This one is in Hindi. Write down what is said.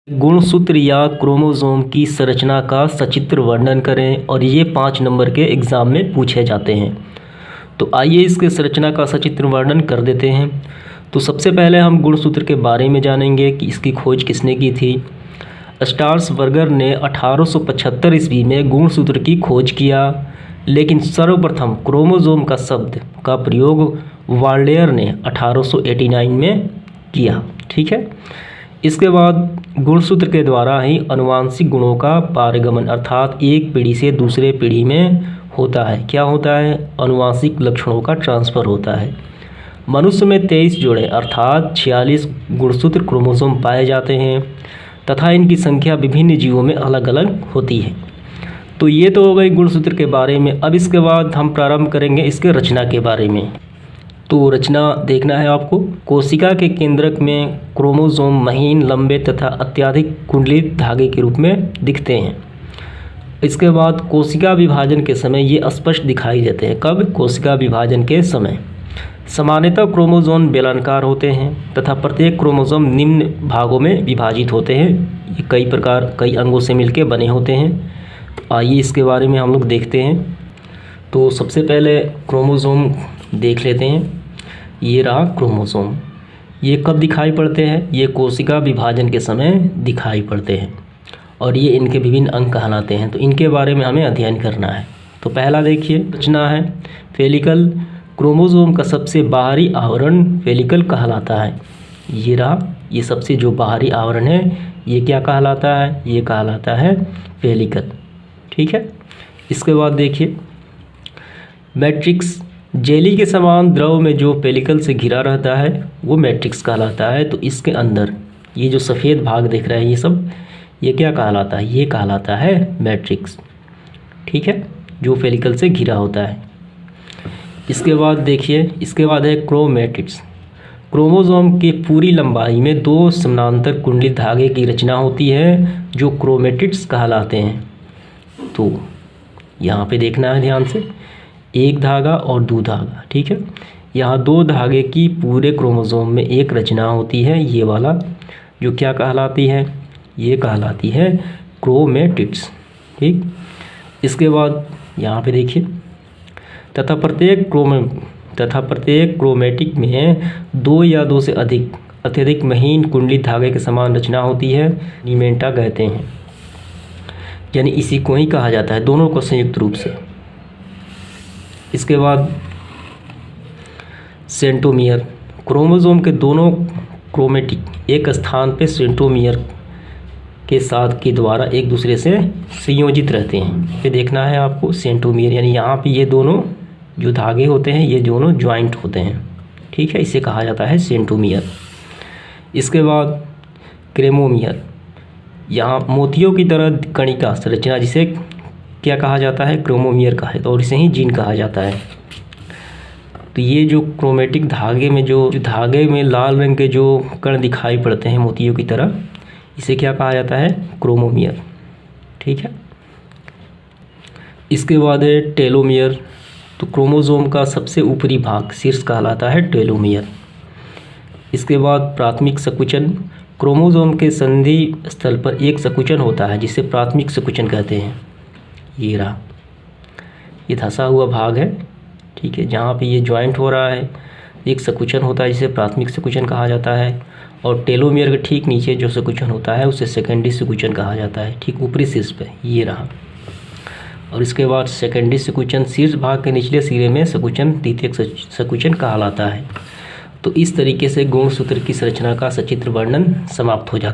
गुणसूत्र या क्रोमोसोम की संरचना का सचित्र वर्णन करें और ये 5 नंबर के एग्ज़ाम में पूछे जाते हैं। तो आइए इसके संरचना का सचित्र वर्णन कर देते हैं। तो सबसे पहले हम गुणसूत्र के बारे में जानेंगे कि इसकी खोज किसने की थी। स्टार्सबर्गर ने 1875 ईस्वी में गुणसूत्र की खोज किया, लेकिन सर्वप्रथम क्रोमोसोम का शब्द का प्रयोग वाल्डेयर ने 1889 में किया। ठीक है। इसके बाद गुणसूत्र के द्वारा ही आनुवांशिक गुणों का पारगमन अर्थात एक पीढ़ी से दूसरे पीढ़ी में होता है। क्या होता है? आनुवांशिक लक्षणों का ट्रांसफ़र होता है। मनुष्य में 23 जोड़े अर्थात 46 गुणसूत्र क्रोमोसोम पाए जाते हैं तथा इनकी संख्या विभिन्न जीवों में अलग अलग होती है। तो ये तो हो गई गुणसूत्र के बारे में। अब इसके बाद हम प्रारंभ करेंगे इसके रचना के बारे में। तो रचना देखना है आपको। कोशिका के केंद्रक में क्रोमोसोम महीन, लंबे तथा अत्यधिक कुंडलित धागे के रूप में दिखते हैं। इसके बाद कोशिका विभाजन के समय ये स्पष्ट दिखाई देते हैं। कब? कोशिका विभाजन के समय। सामान्यतः क्रोमोसोम बेलनाकार होते हैं तथा प्रत्येक क्रोमोसोम निम्न भागों में विभाजित होते हैं। ये कई अंगों से मिलकर बने होते हैं। तो आइए इसके बारे में हम लोग देखते हैं। तो सबसे पहले क्रोमोसोम देख लेते हैं। ये रहा क्रोमोसोम। ये कब दिखाई पड़ते हैं? ये कोशिका विभाजन के समय दिखाई पड़ते हैं और ये इनके विभिन्न अंग कहलाते हैं। तो इनके बारे में हमें अध्ययन करना है। तो पहला देखिए रचना है फेलिकल। क्रोमोसोम का सबसे बाहरी आवरण फेलिकल कहलाता है। ये रहा, ये सबसे जो बाहरी आवरण है ये क्या कहलाता है? ये कहलाता है फेलिकल। ठीक है। इसके बाद देखिए मैट्रिक्स। जेली के समान द्रव में जो पेलिकल से घिरा रहता है वो मैट्रिक्स कहलाता है। तो इसके अंदर ये जो सफ़ेद भाग दिख रहा है ये सब, ये क्या कहलाता है? ये कहलाता है मैट्रिक्स। ठीक है, जो पेलिकल से घिरा होता है। इसके बाद देखिए, इसके बाद है क्रोमेटिड्स। क्रोमोसोम की पूरी लंबाई में 2 समानांतर कुंडलित धागे की रचना होती है जो क्रोमेटिड्स कहलाते हैं। तो यहाँ पे देखना है ध्यान से, एक धागा और 2 धागा। ठीक है, यहाँ 2 धागे की पूरे क्रोमोसोम में एक रचना होती है, ये वाला जो क्या कहलाती है? ये कहलाती है क्रोमेटिड्स। ठीक। इसके बाद यहाँ पे देखिए तथा प्रत्येक क्रोमेटिक में 2 या 2 से अत्यधिक महीन कुंडलित धागे के समान रचना होती है, निमेंटा कहते हैं। यानी इसी को ही कहा जाता है, दोनों को संयुक्त रूप से। इसके बाद सेंट्रोमियर। क्रोमोसोम के दोनों क्रोमेटिक एक स्थान पे सेंट्रोमियर के साथ के द्वारा एक दूसरे से संयोजित रहते हैं। ये देखना है आपको सेंट्रोमियर, यानी यहाँ पे ये दोनों जो धागे होते हैं ये दोनों ज्वाइंट होते हैं। ठीक है, इसे कहा जाता है सेंट्रोमियर। इसके बाद क्रेमोमियर। यहाँ मोतियों की तरह कणिका संरचना जिसे क्या कहा जाता है? क्रोमोमियर का है, और इसे ही जीन कहा जाता है। तो ये जो क्रोमेटिक धागे में जो धागे में लाल रंग के जो कण दिखाई पड़ते हैं मोतियों की तरह, इसे क्या कहा जाता है? क्रोमोमियर। ठीक है। इसके बाद है टेलोमियर। तो क्रोमोसोम का सबसे ऊपरी भाग शीर्ष कहलाता है टेलोमियर। इसके बाद प्राथमिक संकुचन। क्रोमोसोम के संधि स्थल पर एक संकुचन होता है जिसे प्राथमिक संकुचन कहते हैं। ये रहा, ये धंसा हुआ भाग है। ठीक है, जहाँ पे ये ज्वाइंट हो रहा है एक संकुचन होता है जिसे प्राथमिक संकुचन कहा जाता है, और टेलोमियर के ठीक नीचे जो संकुचन होता है उसे सेकेंडरी संकुचन कहा जाता है, ठीक ऊपरी शीर्ष पे। ये रहा। और इसके बाद सेकेंडरी संकुचन शीर्ष भाग के निचले सिरे में संकुचन द्वितीयक संकुचन कहलाता है। तो इस तरीके से गुणसूत्र की संरचना का सचित्र वर्णन समाप्त हो जाता है।